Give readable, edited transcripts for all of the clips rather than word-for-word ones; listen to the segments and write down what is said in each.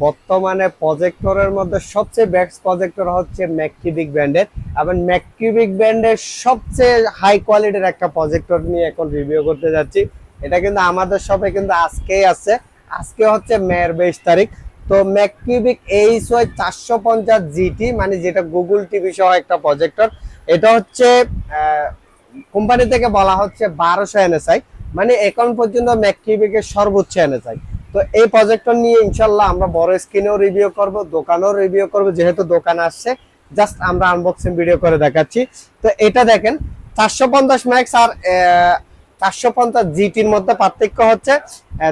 বর্তমানে প্রজেক্টরের মধ্যে সবচেয়ে বেস্ট প্রজেক্টর হচ্ছে ম্যাককিউবিক ব্র্যান্ডের, এবং ম্যাককিউবিক ব্র্যান্ডের সবচেয়ে হাই কোয়ালিটির একটা প্রজেক্টর নিয়ে এখন রিভিউ করতে যাচ্ছি। এটা কিন্তু আমাদের শপে কিন্তু আজকেই আছে, আজকে হচ্ছে মের 22 তারিখ। তো ম্যাককিউবিক HY 450 GT, মানে যেটা গুগল টিভি সহ একটা প্রজেক্টর। এটা হচ্ছে কোম্পানি থেকে বলা হচ্ছে 1200 NSI, মানে এখন পর্যন্ত ম্যাককিউবিকের সর্বোচ্চ NSI। তো এই প্রজেক্টর নিয়ে ইনশাল্লাহ আমরা বড় স্ক্রিনেও রিভিউ করব, দোকানেও রিভিউ করব, যেহেতু দোকান আসছে জাস্ট আমরা আনবক্সিং ভিডিও করে দেখাচ্ছি। তো এটা দেখেন 450 ম্যাক্স আর 450 জিটির মধ্যে পার্থক্য হচ্ছে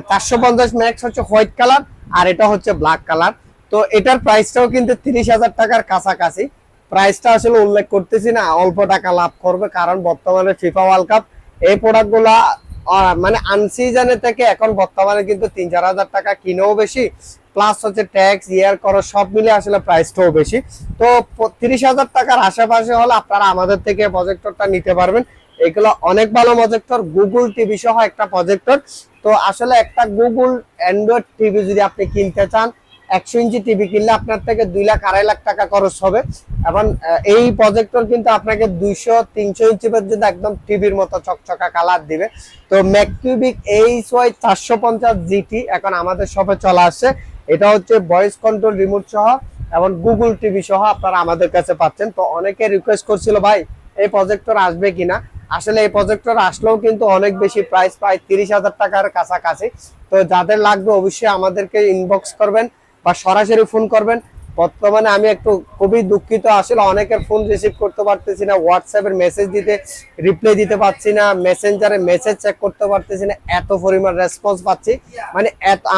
450 ম্যাক্স হচ্ছে হোয়াইট কালার আর এটা হচ্ছে ব্ল্যাক কালার। তো এটার প্রাইসটাও কিন্তু 30,000 টাকার কাছাকাছি। প্রাইসটা আসলে উল্লেখ করতেছি না, অল্প টাকা লাভ করবে, কারণ বর্তমানে ফিফা ওয়ার্ল্ড কাপ এই প্রোডাক্টগুলা মানে আনসিজনে থেকে এখন বর্তমানে কিন্তু 3-4 হাজার টাকা কিনেও বেশি, প্লাস হচ্ছে ট্যাক্স ইয়ার করো সব মিলে আসলে প্রাইসটাও বেশি। তো 30,000 টাকার আশেপাশে হলে আপনারা আমাদের থেকে প্রজেক্টরটা নিতে পারবেন। এগুলো অনেক ভালো প্রজেক্টর, গুগল টিভি সহ একটা প্রজেক্টর। তো আসলে একটা গুগল অ্যান্ড্রয়েড টিভি যদি আপনি কিনতে চান, 100 ইঞ্চি টিভি কিনলে আপনার থেকে 2 লাখ 2.5 লাখ টাকা খরচ হবে। এবং এই প্রজেক্টর কিন্তু আপনাকে 200-300 ইঞ্চি পর্যন্ত একদম টিভির মতো চকচকা কালার দিবে। তো ম্যাককিউবিক HY 450 GT এখন আমাদের শপে চলে আসছে। এটা হচ্ছে ভয়েস কন্ট্রোল রিমোট সহ এবং গুগল টিভি সহ আপনারা আমাদের কাছে পাচ্ছেন। তো অনেকে রিকোয়েস্ট করছিল ভাই এই প্রজেক্টর আসবে কিনা। আসলে এই প্রজেক্টর আসলেও কিন্তু অনেক বেশি প্রাইস, প্রায় 30,000 টাকার কাছাকাছি। তো যাদের লাগবে অবশ্যই আমাদেরকে ইনবক্স করবেন বা সরাসরি ফোন করবেন। বর্তমানে আমি একটু খুবই দুঃখিত, আসলে অনেকের ফোন রিসিভ করতে পারতেছি না, হোয়াটসঅ্যাপের মেসেজ দিতে রিপ্লাই দিতে পারছি না, মেসেঞ্জারে মেসেজ চেক করতে পারতেছি না, এত পরিমাণ রেসপন্স পাচ্ছি। মানে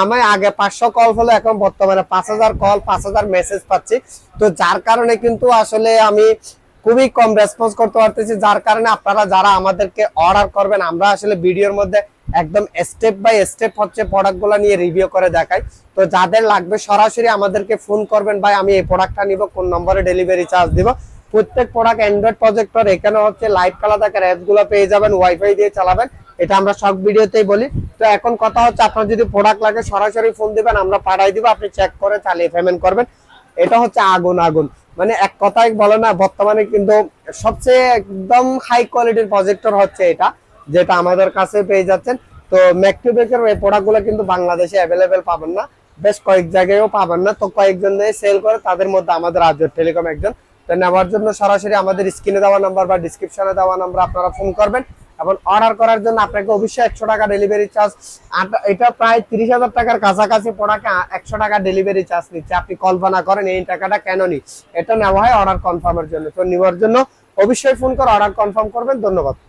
আমি আগে 500 কল হলো, এখন বর্তমানে 5,000 কল 5,000 মেসেজ পাচ্ছি। তো যার কারণে কিন্তু আসলে আমি খুবই কম রেসপন্স করতে পারতেছি, যার কারণে আপনারা যারা আমাদেরকে অর্ডার করবেন আমরা আসলে ভিডিওর মধ্যে একদম স্টেপ বাই স্টেপ হচ্ছে প্রোডাক্টগুলো নিয়ে রিভিউ করে দেখাই। তো যাদের লাগবে সরাসরি আমাদেরকে ফোন করবেন, ভাই আমি এই প্রোডাক্টটা নিব, কোন নম্বরে ডেলিভারি চার্জ দিব। প্রত্যেক প্রোডাক্ট অ্যান্ড্রয়েড প্রজেক্টর, এখানে হচ্ছে লাইভ কালার থাকার অ্যাপসগুলো পেয়ে যাবেন, ওয়াইফাই দিয়ে চালাবেন, এটা আমরা সব ভিডিওতেই বলি। তো এখন কথা হচ্ছে আপনার যদি প্রোডাক্ট লাগে সরাসরি ফোন দিবেন, আমরা পাঠাই দিব, আপনি চেক করে চালিয়ে পেমেন্ট করবেন। এটা হচ্ছে আগুন আগুন, মানে এক কথায় বলে না, বর্তমানে কিন্তু সবচেয়ে একদম হাই কোয়ালিটির প্রজেক্টর হচ্ছে এটা, যেটা আমাদের কাছে পেয়ে যাচ্ছেন। তো ম্যাককিউবিকের এই প্রোডাক্টগুলো কিন্তু বাংলাদেশে অ্যাভেলেবেল পাবেন না, বেশ কয়েক জায়গায়ও পাবেন না। তো কয়েকজন সেল করে, তাদের মধ্যে আমাদের আজর টেলিকম একজন। তো নেওয়ার জন্য সরাসরি আমাদের স্ক্রিনে দেওয়া নাম্বার বা ডিসক্রিপশনে দেওয়া নাম্বার আপনারা ফোন করবেন। এবং অর্ডার করার জন্য আপনাকে অবশ্যই 100 টাকা ডেলিভারি চার্জ, এটা প্রায় 30,000 টাকার কাছাকাছি প্রোডাক্টে 100 টাকা ডেলিভারি চার্জ নিচ্ছে। আপনি কল্পনা করেন এই টাকাটা কেন নি, এটা নেওয়া হয় অর্ডার কনফার্মের জন্য। তো নেওয়ার জন্য অবশ্যই ফোন করে অর্ডার কনফার্ম করবেন। ধন্যবাদ।